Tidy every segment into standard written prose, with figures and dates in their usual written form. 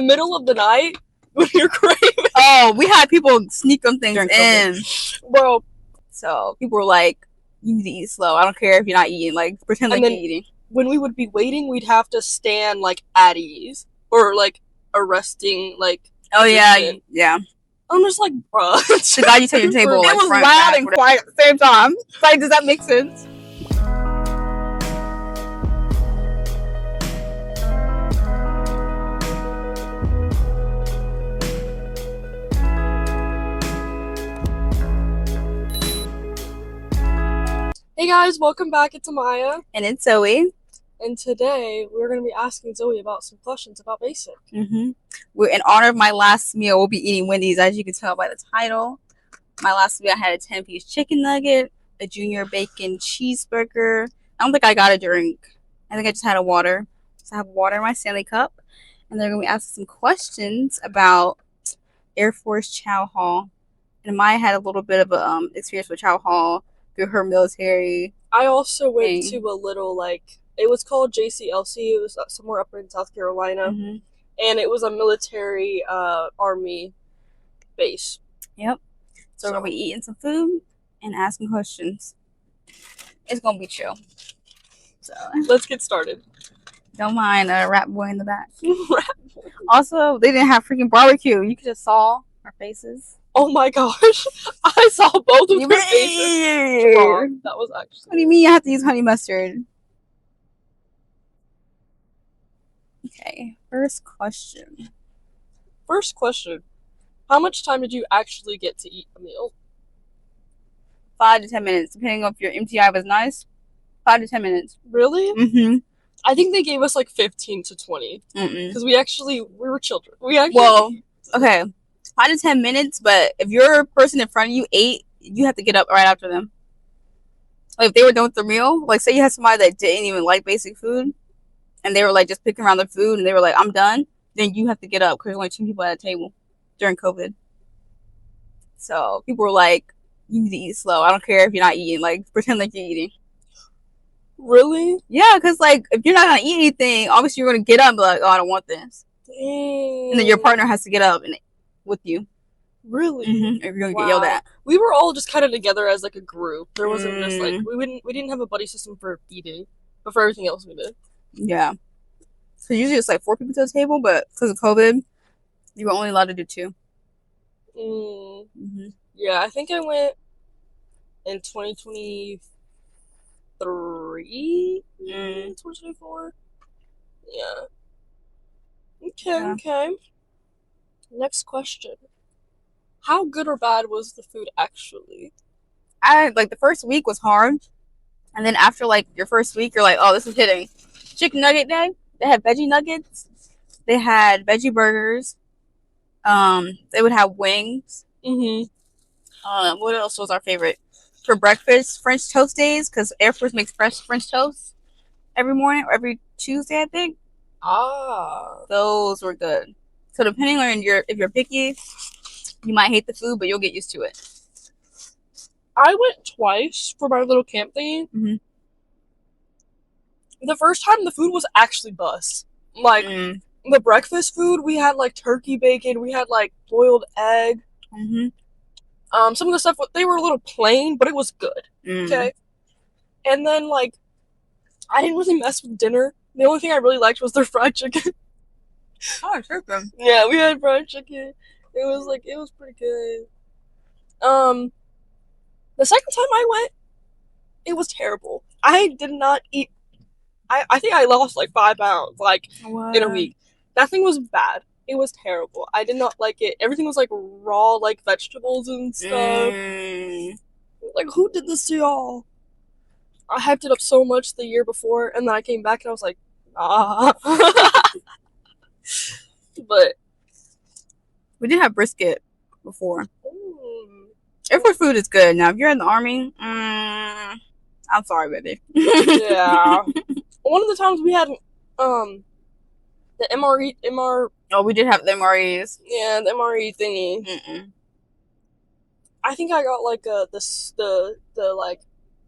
the middle of the night when you're craving. Oh, we had people sneak them things in. Bro. So people were like, you need to eat slow. I don't care if you're not eating. Like, pretend like you're eating. When we would be waiting, we'd have to stand, like, at ease. Or, like, arresting, like... Oh, yeah, yeah. I'm just like, bruh. The guy you tell your table, like, it was front, loud back, and quiet at the same time. Like, does that make sense? Hey guys, welcome back. It's Amaya. And it's Zoe. And today, we're going to be asking Zoe about some questions about basic. We're in honor of my last meal. We'll be eating Wendys, as you can tell by the title. My last meal, I had a 10-piece chicken nugget, a junior bacon cheeseburger. I don't think I got a drink. I think I just had a water. So I have water in my Stanley cup. And they're going to be asking some questions about Air Force Chow Hall. And Maya had a little bit of a experience with Chow Hall through her military. I also went to a little, like, it was called JCLC. It was somewhere up in South Carolina. And it was a military army base. Yep. So we're going to be eating some food and asking questions. It's going to be chill. So let's get started. Don't mind a rap boy in the back. Also, they didn't have freaking barbecue. You could just saw our faces. Oh my gosh. I saw both of their faces. Oh, that was actually... What do you mean you have to use honey mustard? Okay, first question. How much time did you actually get to eat a meal? 5 to 10 minutes, depending on if your MTI was nice. 5 to 10 minutes. Really? I think they gave us like 15 to 20. Because we were children. Well, okay. 5 to 10 minutes, but if your person in front of you ate, you have to get up right after them. Like, if they were done with their meal, like, say you had somebody that didn't even like basic food, and they were, like, just picking around their food, and they were like, I'm done, then you have to get up, because there's only 2 people at a table during COVID. So, people were like, you need to eat slow. I don't care if you're not eating. Like, pretend like you're eating. Really? Yeah, because, like, if you're not going to eat anything, obviously you're going to get up and be like, oh, I don't want this. Dang. And then your partner has to get up and with you. Really? If you're going to get yelled at. We were all just kind of together as, like, a group. There wasn't just, like, we didn't have a buddy system for eating, but for everything else we did. Yeah. So usually it's, like, 4 people to the table, but because of COVID, you were only allowed to do 2. Yeah, I think I went in 2023, 2024. Yeah. Okay. Next question. How good or bad was the food actually? The first week was hard. And then after, like, your first week, you're like, oh, this is hitting. Chicken nugget day. They had veggie nuggets. They had veggie burgers. They would have wings. What else was our favorite? For breakfast, French toast days, because Air Force makes fresh French toast every morning or every Tuesday, I think. Those were good. So depending on if you're picky, you might hate the food, but you'll get used to it. I went twice for my little camp thing. The first time, the food was actually bust. Like, the breakfast food, we had, like, turkey bacon. We had, like, boiled egg. Some of the stuff, they were a little plain, but it was good. Okay? And then, like, I didn't really mess with dinner. The only thing I really liked was their fried chicken. Oh, chicken. Yeah, we had fried chicken. It was pretty good. The second time I went, it was terrible. I did not eat. I think I lost like 5 pounds, like, in a week. That thing was bad. It was terrible. I did not like it. Everything was like raw, like vegetables and stuff. Like, who did this to y'all? I hyped it up so much the year before, and then I came back and I was like, But we did have brisket before. Air Force food is good. Now, if you're in the Army, I'm sorry, baby. Yeah. One of the times we had the MR. Oh, we did have the MREs. Yeah, the MRE thingy. I think I got like the like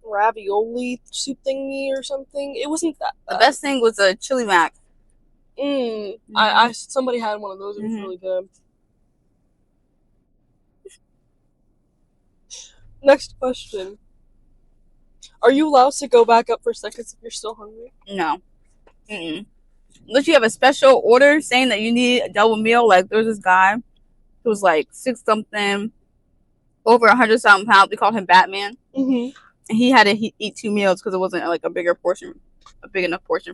ravioli soup thingy or something. It wasn't that bad. The best thing was a chili mac. I somebody had one of those. It was really good. Next question. Are you allowed to go back up for seconds if you're still hungry? No. Unless you have a special order saying that you need a double meal. Like, there's this guy who was like 6-something, over 100-something pounds. We called him Batman. And he had to eat 2 meals because it wasn't like a big enough portion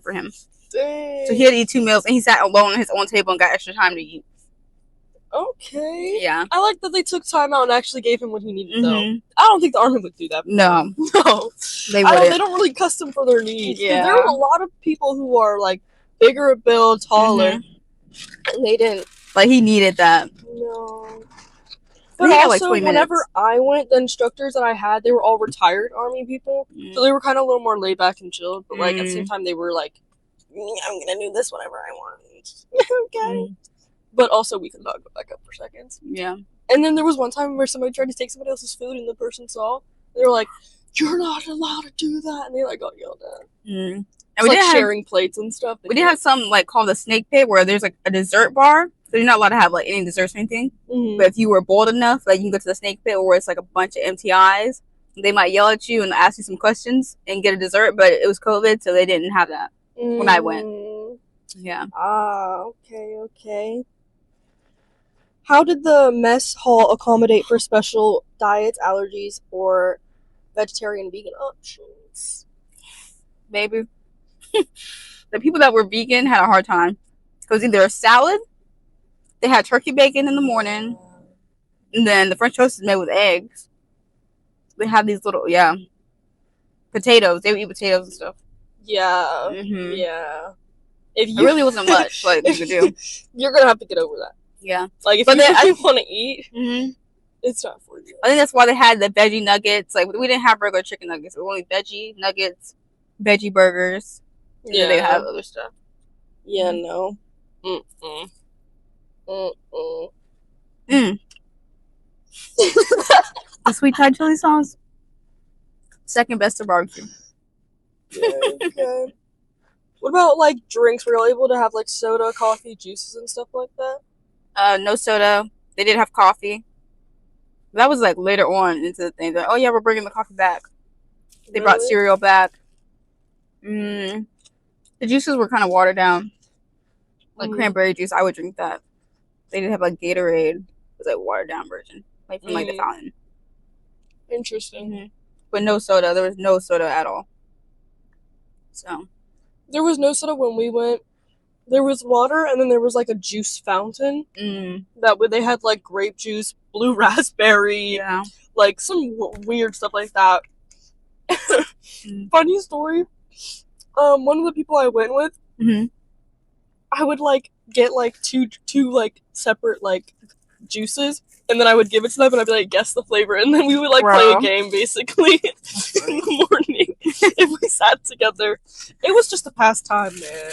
for him. Dang. So he had to eat 2 meals, and he sat alone at his own table and got extra time to eat. Okay. Yeah. I like that they took time out and actually gave him what he needed, though. I don't think the Army would do that. No. No. They wouldn't. They don't really custom for their needs. Yeah. There are a lot of people who are, like, bigger build, taller, and they didn't. Like, he needed that. No. But also, like whenever I went, the instructors that I had, they were all retired Army people. So they were kind of a little more laid back and chilled. But, like, at the same time, they were like, I'm going to do this whenever I want. Okay. But also, we could not go back up for seconds. Yeah. And then there was one time where somebody tried to take somebody else's food, and the person saw. They were like, "You're not allowed to do that," and they like got yelled at. And we like sharing plates and stuff. We did have something like called the snake pit, where there's like a dessert bar, so you're not allowed to have like any desserts or anything. But if you were bold enough, like you can go to the snake pit, where it's like a bunch of MTIs. They might yell at you and ask you some questions and get a dessert, but it was COVID, so they didn't have that when I went. Yeah. Okay. How did the mess hall accommodate for special diets, allergies, or vegetarian vegan options? Maybe. The people that were vegan had a hard time. It was either a salad, they had turkey bacon in the morning, and then the French toast is made with eggs. They have these little, potatoes. They would eat potatoes and stuff. Yeah. Yeah. It really wasn't much like you could do. You're going to have to get over that. Yeah. Like, if you really want to eat, it's not for you. I think that's why they had the veggie nuggets. Like, we didn't have regular chicken nuggets. It was only veggie nuggets, veggie burgers. Yeah. They have other stuff. Yeah, no. The sweet Thai chili sauce, second best to barbecue. Okay. What about, like, drinks? Were you able to have, like, soda, coffee, juices, and stuff like that? No soda. They did have coffee. That was, like, later on into the thing. Like, oh, yeah, we're bringing the coffee back. They brought cereal back. The juices were kind of watered down. Like, cranberry juice, I would drink that. They did have, like, Gatorade. It was, like, watered down version. Like, from, like, the fountain. Interesting. But no soda. There was no soda at all. So. There was no soda when we went. There was water, and then there was, like, a juice fountain. They had, like, grape juice, blue raspberry, like, some weird stuff like that. Funny story. One of the people I went with, I would, like, get, like, two like, separate, like, juices, and then I would give it to them, and I'd be like, guess the flavor, and then we would, like, play a game, basically, in the morning, if we sat together. It was just a pastime, man.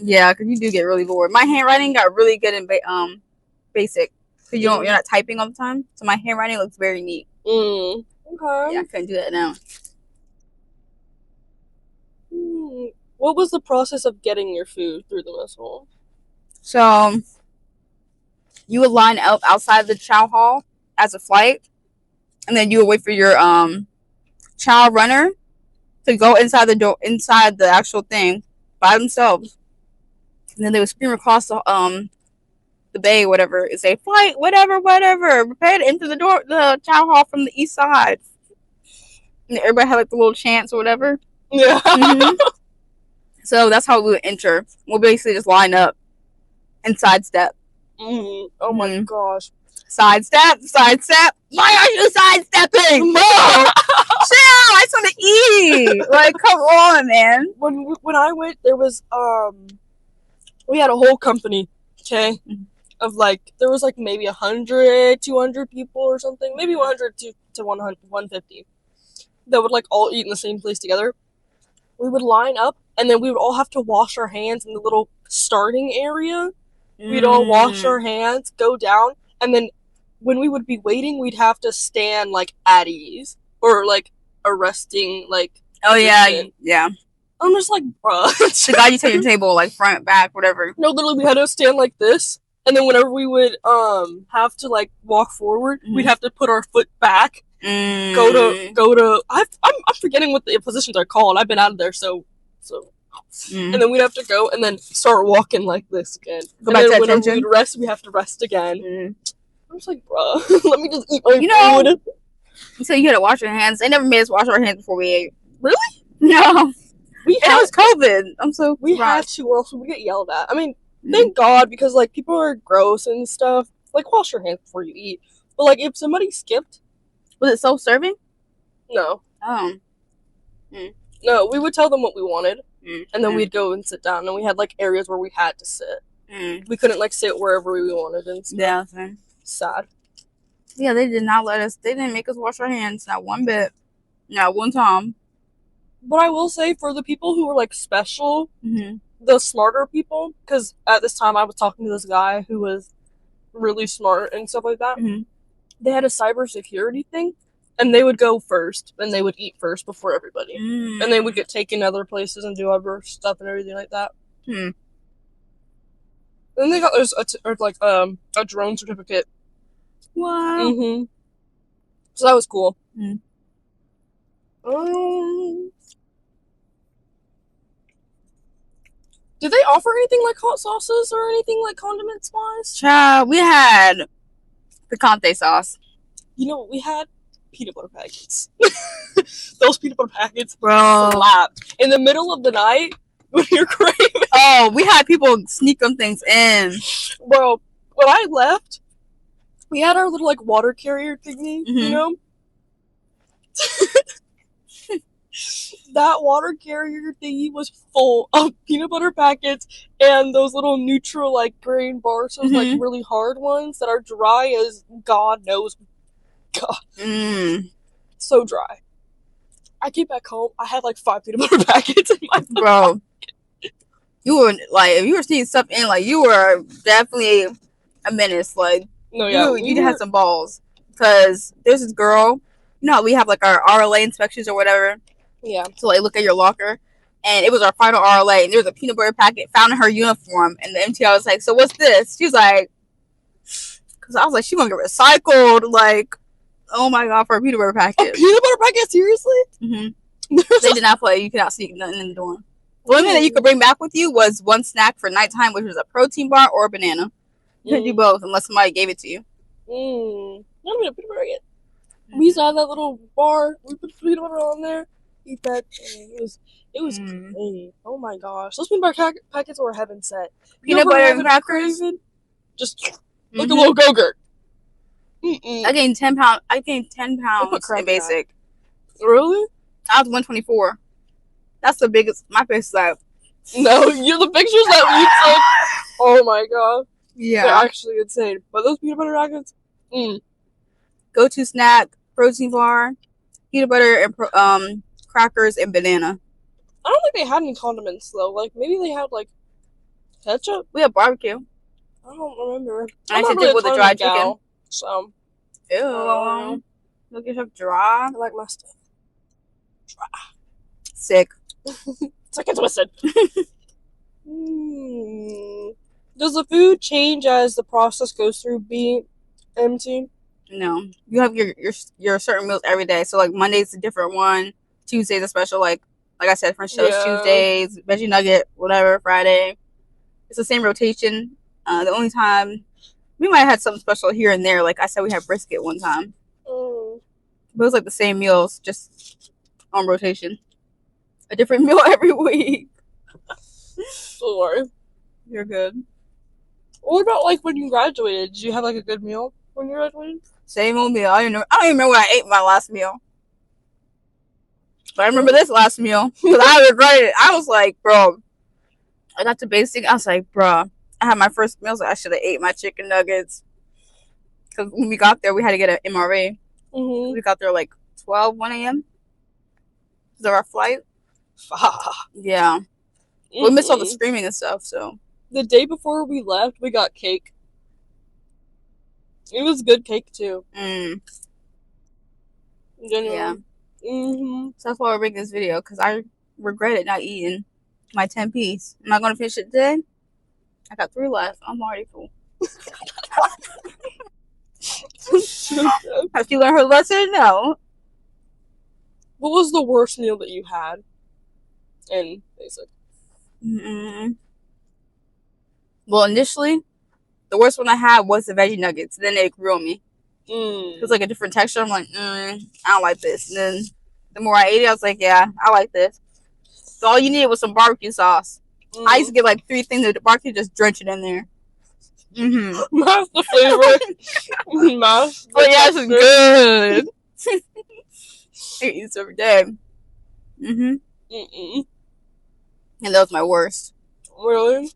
Yeah, because you do get really bored. My handwriting got really good in basic, because you're not typing all the time, so my handwriting looks very neat. Okay. Yeah, I couldn't do that now. What was the process of getting your food through the mess hall? So, you would line up outside the Chow hall as a flight, and then you would wait for your Chow runner to go inside the door, inside the actual thing by themselves, and then they would scream across the bay, whatever, and say, "Flight, whatever, prepare to enter the Chow hall from the east side." And everybody had like the little chants or whatever. Yeah. So that's how we would enter. We'll basically just line up and sidestep. Oh my gosh. Sidestep. Why are you sidestepping? No! Chill! I just want to eat! Like, come on, man. When I went, there was, we had a whole company, okay? Of, like, there was, like, maybe 100, 200 people or something. Maybe 100 to 150. That would, like, all eat in the same place together. We would line up, and then we would all have to wash our hands in the little starting area. We'd all wash our hands, go down, and then when we would be waiting, we'd have to stand, like, at ease. Or, like, a resting, like... Oh, yeah. I'm just like, bruh. The guy you tell your table, like front, back, whatever. No, literally, we had to stand like this, and then whenever we would have to like walk forward, we'd have to put our foot back. Go to. I'm forgetting what the positions are called. I've been out of there, so. And then we'd have to go and then start walking like this again. Go and back then to whenever attention. we'd rest, we have to rest again. I'm just like, bro, let me just eat my food. So you had to wash your hands. They never made us wash our hands before we ate. Really? No. It was COVID. We had to, or else we get yelled at. I mean, thank God, because like people are gross and stuff. Like, wash your hands before you eat. But like, if somebody skipped, was it self-serving? No. Oh. No, we would tell them what we wanted, and then we'd go and sit down. And we had like areas where we had to sit. We couldn't like sit wherever we wanted and stuff. Yeah, same. Sad. Yeah, they did not let us. They didn't make us wash our hands, not one bit, not one time. But I will say, for the people who were like special, the smarter people, because at this time I was talking to this guy who was really smart and stuff like that. They had a cybersecurity thing, and they would go first, and they would eat first before everybody, and they would get taken other places and do other stuff and everything like that. Then they got a drone certificate. Wow. So that was cool. Did they offer anything like hot sauces or anything like condiments wise? Chow, we had picante sauce. You know, we had peanut butter packets. Those peanut butter packets, bro, slapped. In the middle of the night, when you're craving. Oh, we had people sneak them things in. Bro, when I left, we had our little like water carrier thingy, you know? That water carrier thingy was full of peanut butter packets and those little neutral like grain bars, those like really hard ones that are dry as God knows. God. So dry. I came back home, I had like 5 peanut butter packets in my bro. You were like, if you were sneaking stuff in, like you were definitely a menace. Like, no, yeah, you had some balls. Because there's this girl, you know how we have like our RLA inspections or whatever. Yeah. So like look at your locker, and it was our final RLA, and there was a peanut butter packet found in her uniform, and the MTI was like, "So what's this?" She was like, "Cause I was like, she gonna get recycled." Like, oh my God, for a peanut butter packet. A peanut butter packet? Seriously? They did not play. You could not sneak nothing in the door. The only thing that you could bring back with you was one snack for nighttime, which was a protein bar or a banana. You couldn't do both unless somebody gave it to you. Not even a peanut butter packet. We used to have that little bar. We put peanut butter on there. Eat that thing. It was great. Oh my gosh. Those peanut butter packets were heaven set. Peanut butter and crackers? Just like a little Go-Gurt. I gained 10 pounds. I gained 10 pounds in basic. Really? I was 124. That's the biggest. My face is like. No, you're the pictures that we took. Oh my God. Yeah. They're actually insane. But those peanut butter packets. Go-to snack, protein bar, peanut butter and crackers and banana. I don't think they had any condiments though. Like maybe they had like ketchup. We had barbecue. I don't remember. I should do with the dry chicken. Gal, so. Ew. Look at your dry. I like my stuff dry. Sick. Sick and twisted. Does the food change as the process goes through BMT? No. You have your certain meals every day. So like Monday's a different one. Tuesday's a special, like I said, French toast Tuesdays, veggie nugget, whatever, Friday. It's the same rotation. The only time we might have had something special here and there. Like I said, we had brisket one time. But it was like the same meals, just on rotation. A different meal every week. Sorry. You're good. What about like when you graduated? Did you have like a good meal when you graduated? Same old meal. I don't even remember when I ate my last meal. But I remember this last meal because I regretted it. I was like, bro, I got to basic. I was like, bro, I had my first meal. So I should have ate my chicken nuggets. Because when we got there, we had to get an MRA. We got there like 1 a.m. Was our flight? Yeah. We missed all the screaming and stuff, so. The day before we left, we got cake. It was good cake, too. Yeah. So that's why we're making this video, because I regretted not eating my 10-piece. Am I going to finish it today? I got 3 left. I'm already full. Has she learned her lesson? No. What was the worst meal that you had in basic? Well, initially, the worst one I had was the veggie nuggets. Then they grew on me. It was like a different texture. I'm like, I don't like this. And then the more I ate it, I was like, yeah, I like this. So all you needed was some barbecue sauce. I used to get like 3 things of barbecue, just drench it in there. Mask the flavor. Mask. Oh yeah, this is good. I eat this every day. And that was my worst. Really?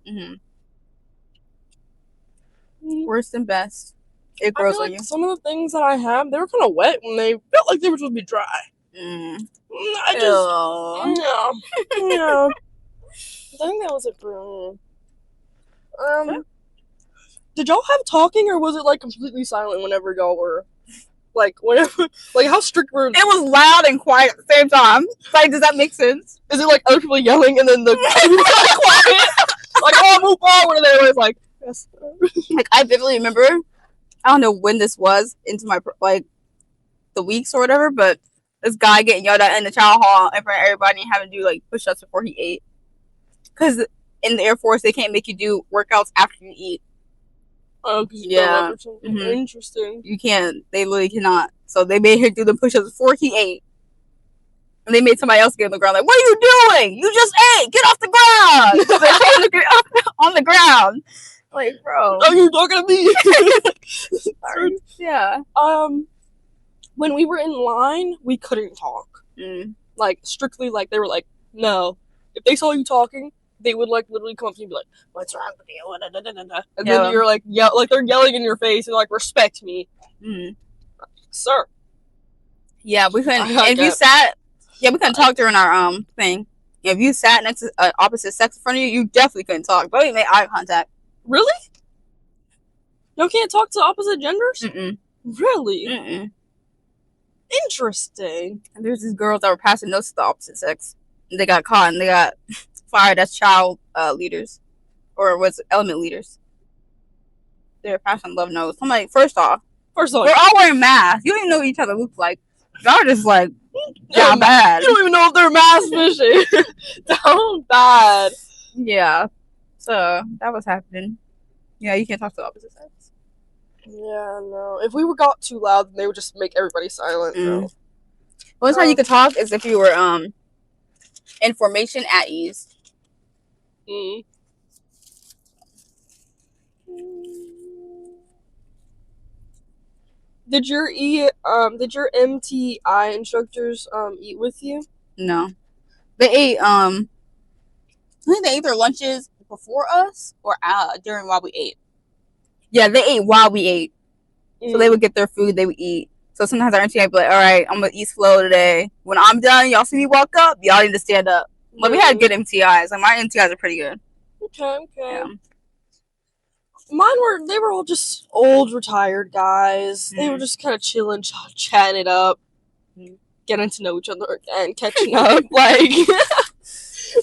Worst and best. It grows I feel on like you. some of the things that I had, they were kind of wet when they felt like they were supposed to be dry. I just yeah. I think that was it for me. Did y'all have talking, or was it like completely silent whenever y'all were like how strict were? It was loud and quiet at the same time. Like, does that make sense? Is it like other people yelling and then the quiet? Like, oh, move forward, and they was like, yes. Like, I vividly remember. I don't know when this was into my like the weeks or whatever, but this guy getting yelled at in the Chow hall in front of everybody and having to do like push-ups before he ate. Because in the Air Force, they can't make you do workouts after you eat. Oh, yeah. Interesting. You can't. They literally cannot. So they made him do the push-ups before he ate. And they made somebody else get on the ground. Like, what are you doing? You just ate. Get off the ground. So they told him to get on the ground. Like, bro. Oh, you're talking to me. Sorry. Yeah. When we were in line, we couldn't talk. Like, strictly, like, they were like, no. If they saw you talking, they would, like, literally come up to you and be like, what's wrong with you? And then you're, like, like, they're yelling in your face and, like, respect me. Sir. Yeah, we couldn't. If you sat, we couldn't talk during our, thing. If you sat next to an opposite sex in front of you, you definitely couldn't talk. But we made eye contact. Really? You can't talk to opposite genders? Really? Interesting. And there's these girls that were passing notes to the opposite sex. And they got caught and they got fired as child leaders. Or was element leaders. They were passing love notes. I'm like, first off, we're all wearing masks. You don't even know what each other looks like. Y'all just like, down bad. You don't even know if they're mask fishing. Down bad. Yeah. So, that was happening. Yeah, you can't talk to the opposite sex. Yeah, no. If we got too loud, then they would just make everybody silent. So. Only time you could talk is if you were in formation at ease. Did your MTI instructors eat with you? No. They ate I think they ate their lunches before us or during while we ate. Yeah, they ate while we ate. So they would get their food, they would eat. So sometimes our MTI would be like, all right, I'm going to eat slow today. When I'm done, y'all see me walk up, y'all need to stand up. But we had good MTIs. Like, my MTIs are pretty good. Okay. Yeah. They were all just old, retired guys. They were just kind of chilling, chatting it up, getting to know each other and catching up. Like,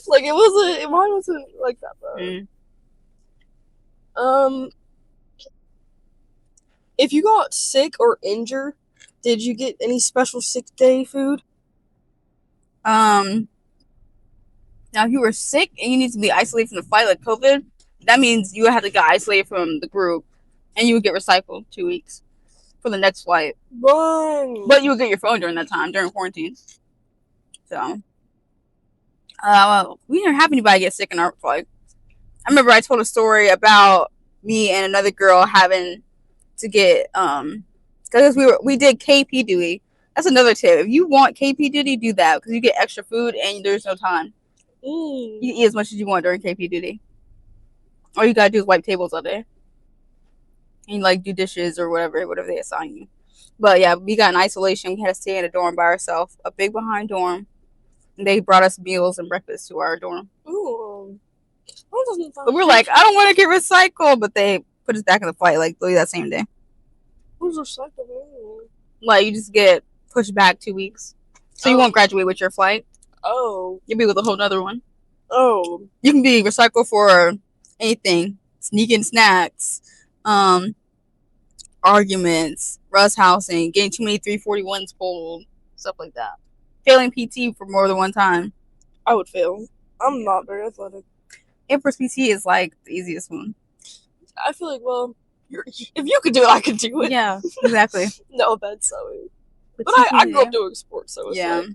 like mine wasn't like that though. If you got sick or injured, did you get any special sick day food? Now if you were sick and you need to be isolated from the flight, like COVID, that means you had to get isolated from the group, and you would get recycled 2 weeks for the next flight. Right. But you would get your phone during that time, during quarantine. So, we didn't have anybody get sick in our flight. I remember I told a story about me and another girl having to get because we did KP duty. That's another tip. If you want KP duty, do that because you get extra food and there's no time. You can eat as much as you want during KP duty. All you gotta do is wipe tables all day. And like do dishes or whatever they assign you. But yeah, we got in isolation. We had to stay in a dorm by ourselves, a big behind dorm. And they brought us meals and breakfast to our dorm. Ooh. But we're like, I don't want to get recycled, but they put us back in the flight like literally that same day. Who's recycled? Like you just get pushed back 2 weeks, so you won't graduate with your flight. Oh. You'll be with a whole nother one. Oh. You can be recycled for anything. Sneaking snacks, arguments, rust housing, getting too many 341s pulled, stuff like that. Failing PT for more than one time. I would fail. I'm not very athletic. Air Force PT is like the easiest one. I feel like, well, if you could do it, I could do it. Yeah, exactly. No bed sewing. But I grew up doing sports, so it's like...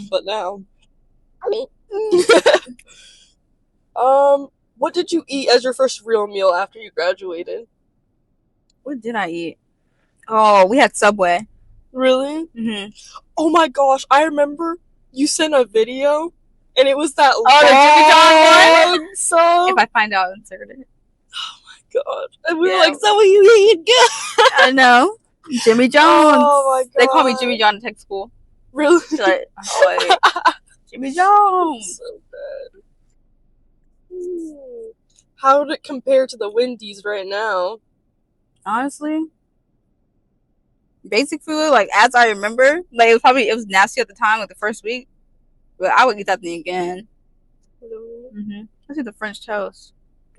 But now... What did you eat as your first real meal after you graduated? What did I eat? Oh, we had Subway. Really? Mm-hmm. Oh my gosh, I remember you sent a video, and it was that the Jimmy John one? So if I find out, insert it. Oh my god. And we were like, is that what you eat? I know. Jimmy Jones. Oh my god. They call me Jimmy John in tech school. Really? Like, Jimmy Jones. So bad. How did it compare to the Wendys right now? Honestly, basic food, like as I remember, like it was nasty at the time, like the first week, but I would eat that thing again. Really? Let's do the French toast.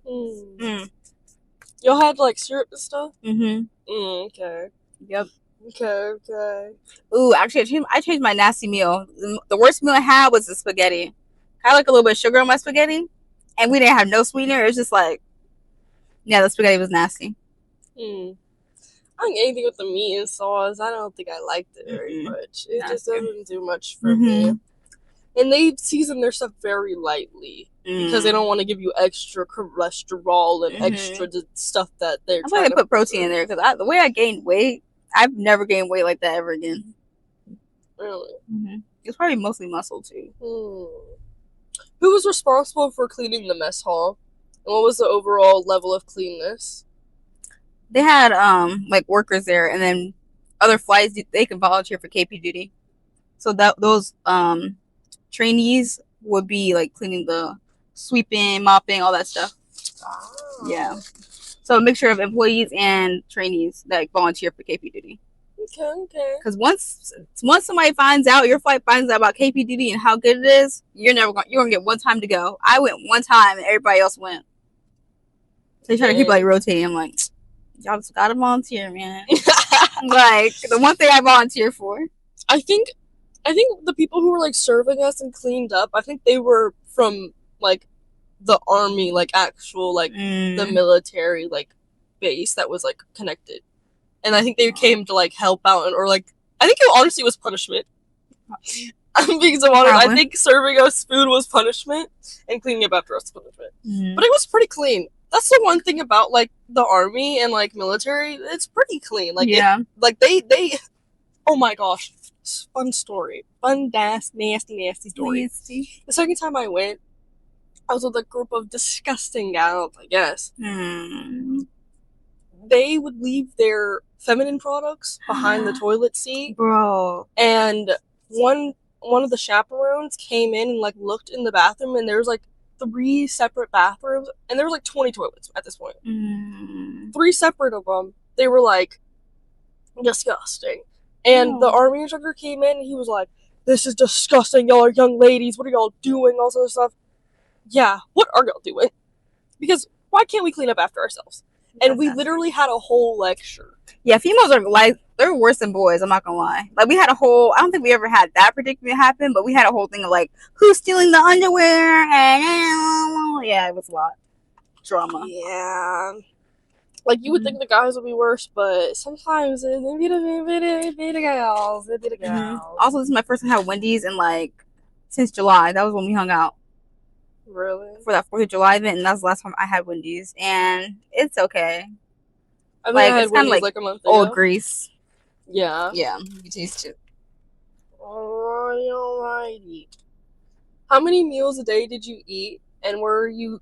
Y'all had like syrup and stuff? Okay. Yep. Okay. Ooh, actually, I changed my nasty meal. The worst meal I had was the spaghetti. I had like a little bit of sugar on my spaghetti, and we didn't have no sweetener. It was just like, yeah, the spaghetti was nasty. I think anything with the meat and sauce, I don't think I liked it very much. It just doesn't do much for me. And they season their stuff very lightly because they don't want to give you extra cholesterol and extra stuff that they're I'm trying to put protein in there because the way I gained weight, I've never gained weight like that ever again. Really? It's probably mostly muscle too. Who was responsible for cleaning the mess hall? And what was the overall level of cleanness? They had like workers there, and then other flights they could volunteer for KP duty. So that those trainees would be like cleaning the sweeping, mopping, all that stuff. Oh. Yeah. So a mixture of employees and trainees that volunteer for KP duty. Okay. Because once somebody finds out, your flight finds out about KP duty and how good it is, you're gonna get one time to go. I went one time and everybody else went. So they try to keep like rotating. I'm like, y'all just gotta volunteer, man. Like the one thing I volunteer for. I think the people who were like serving us and cleaned up, I think they were from like the army, like actual like the military like base that was like connected. And I think they came to like help out or like I think it honestly was punishment. I'm being so honest. Probably. I think serving us food was punishment and cleaning up after us was punishment. But it was pretty clean. That's the one thing about like the army and like military. It's pretty clean. Like they. Oh my gosh, fun story. Fun, nasty story. Nasty. The second time I went, I was with a group of disgusting gals. I guess. They would leave their feminine products behind the toilet seat, bro. And one of the chaperones came in and like looked in the bathroom, and there was like 3 separate bathrooms, and there was like 20 toilets at this point. 3 separate of them. They were like disgusting. And the army instructor came in, and he was like, "This is disgusting. Y'all are young ladies. What are y'all doing? All sort of stuff." Yeah, what are y'all doing? Because why can't we clean up after ourselves? And we literally had a whole lecture. Yeah, females are like, they're worse than boys, I'm not gonna lie. Like, we had a whole, I don't think we ever had that predicament happen, but we had a whole thing of like, who's stealing the underwear? And yeah, it was a lot. Drama. Yeah. Like, you would think the guys would be worse, but sometimes it'd be the gals. Also, this is my first time having Wendys in like, since July. That was when we hung out. Really? For that 4th of July event, and that was the last time I had Wendys, and it's okay. I think I had Wendys like a month ago. Old grease. Yeah. Yeah, you taste it. Alrighty. How many meals a day did you eat, and were you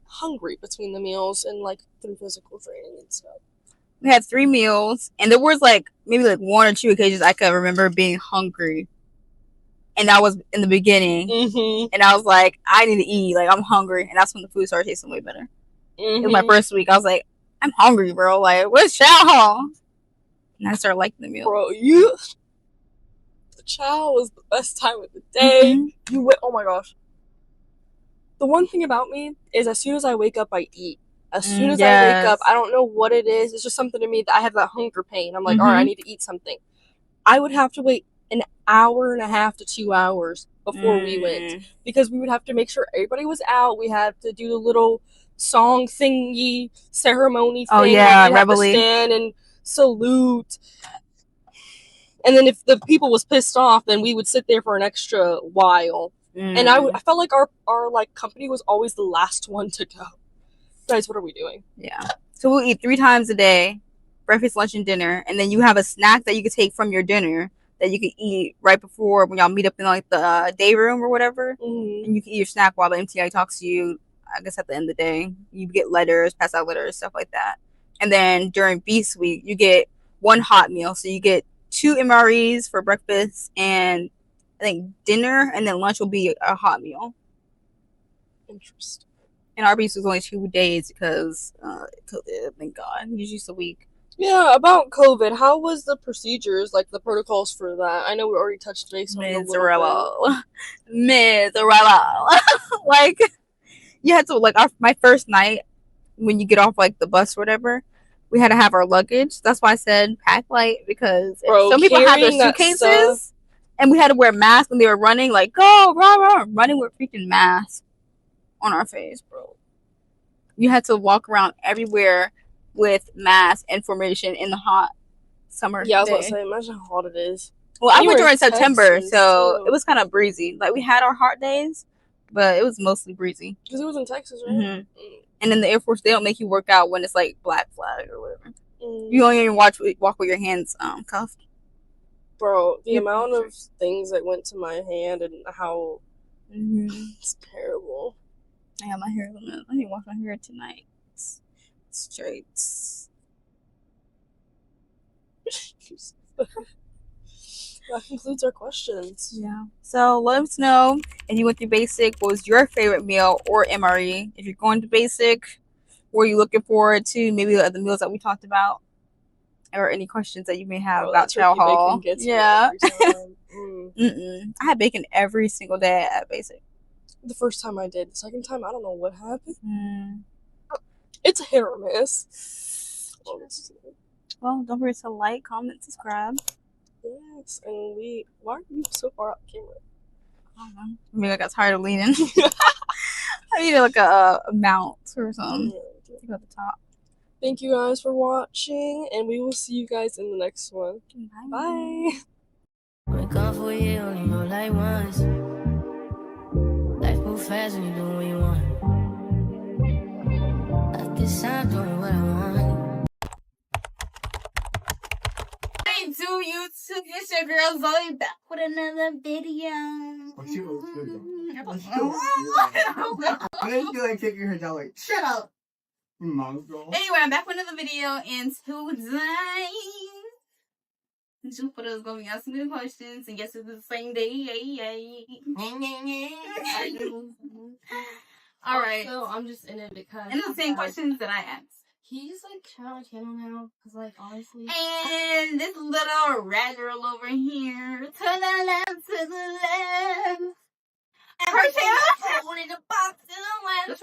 hungry between the meals and like through physical training and stuff? We had 3 meals, and there was like maybe like 1 or 2 occasions I could remember being hungry. And that was in the beginning. And I was like, I need to eat. Like, I'm hungry. And that's when the food started tasting way better. It was my first week. I was like, I'm hungry, bro. Like, where's Chow? And I started liking the meal. Bro, Chow was the best time of the day. Mm-hmm. You went. Oh my gosh. The one thing about me is, as soon as I wake up, I eat. As soon as I wake up, I don't know what it is. It's just something to me that I have that hunger pain. I'm like, all right, I need to eat something. I would have to wait an hour and a half to 2 hours before we went, because we would have to make sure everybody was out. We had to do the little song thingy ceremony thing. Oh yeah, we'd have to stand and salute. And then if the people was pissed off, then we would sit there for an extra while. And I felt like our like company was always the last one to go. Guys, what are we doing? Yeah. So we'll eat 3 times a day, breakfast, lunch, and dinner, and then you have a snack that you can take from your dinner that you can eat right before when y'all meet up in like the day room or whatever. And you can eat your snack while the MTI talks to you. I guess at the end of the day, you get letters, pass out letters, stuff like that. And then during Beast Week, you get 1 hot meal. So you get 2 MREs for breakfast and I think dinner, and then lunch will be a hot meal. Interesting. And our Beast was only 2 days because COVID, thank God. Usually it's a week. Yeah, about COVID, how was the procedures, like the protocols for that? I know we already touched base on it a little bit. Miserable. Like, you had to, like, my first night, when you get off, like, the bus or whatever, we had to have our luggage. That's why I said pack light, because some people had their suitcases, and we had to wear masks when they were running, like, go, running with freaking masks on our face, bro. You had to walk around everywhere with masks and formation in the hot summer day. I was about to say, imagine how hot it is. Well, I went during September, so it was kind of breezy. Like, we had our hot days, but it was mostly breezy. Because it was in Texas, right? And in the Air Force, they don't make you work out when it's, like, black flag or whatever. You don't even walk with your hands cuffed. Bro, the amount of things that went to my hand and how it's terrible. I got my hair. Let me wash my hair tonight. Straight. That concludes our questions. Yeah. So let us know if you went through basic. What was your favorite meal or MRE? If you're going to basic, what are you looking forward to? Maybe the other meals that we talked about, or any questions that you may have about Chow Hall. Yeah. I had bacon every single day at basic. The first time I did. The second time, I don't know what happened. It's a hit or miss. Well, don't forget to like, comment, subscribe. Yes, and why are you so far up camera? I don't know. Maybe I got tired of leaning. I needed like a mount or something. Yeah, at the top. Thank you guys for watching, and we will see you guys in the next one. Bye. Wake up for you, only know like once. Life move fast when you do what you want. I guess I'm doing what I want. Hey, to YouTube, it's your girl Zoe back with another video. I didn't feel like taking her down. Like, shut up. Anyway, I'm back with another video, and today Jupiter's gonna be asking me questions, and guess it's the same day. Alright. So I'm just in it because. And the same questions that I asked. He's like trying on channel now, because like honestly. And this little rat girl over here, to the left, to the left. And her channel. I wanted to pop to the left.